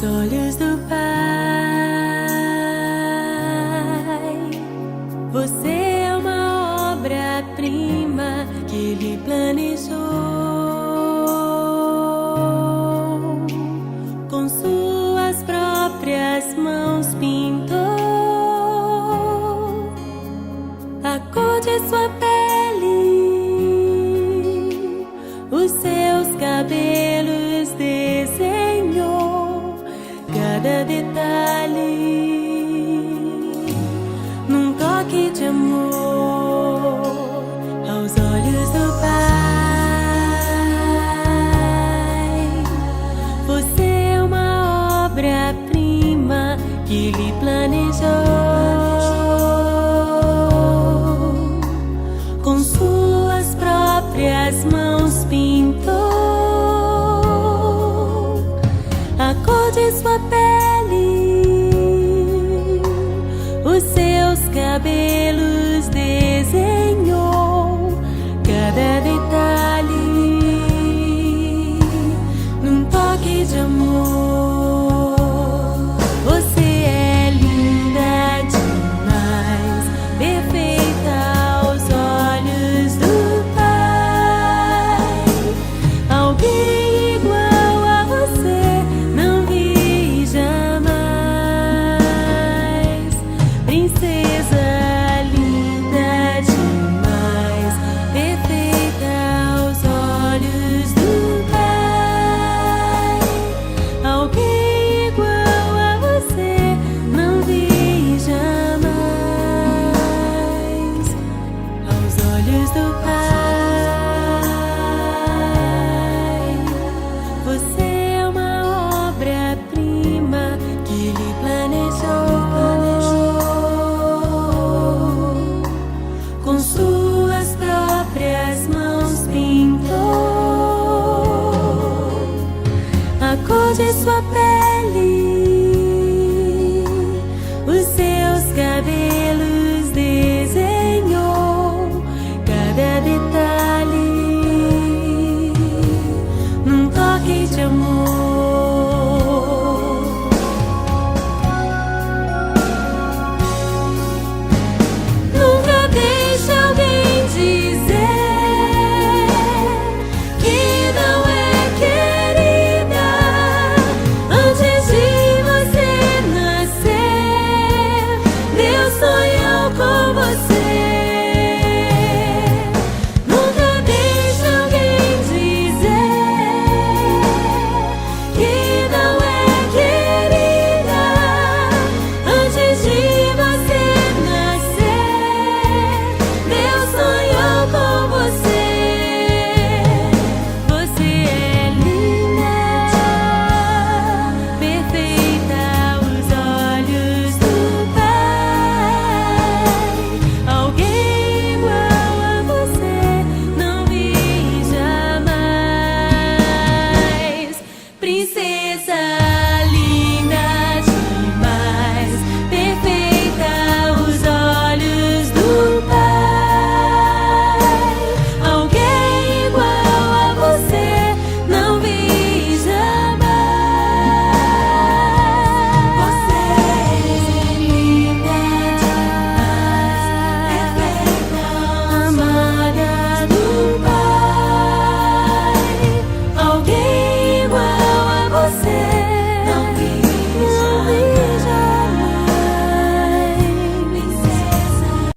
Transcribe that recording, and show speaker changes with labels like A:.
A: olhos do Pai. Você é uma obra-prima que Ele planejou. Com suas próprias mãos pintou a cor de sua pele, os seus cabelos desenhou, cada detalhe num toque de amor aos olhos do Pai. Você é uma obra-prima que Ele planejou. Com suas próprias mãos pintou a cor de sua pele, os seus cabelos desenhou, cada detalhe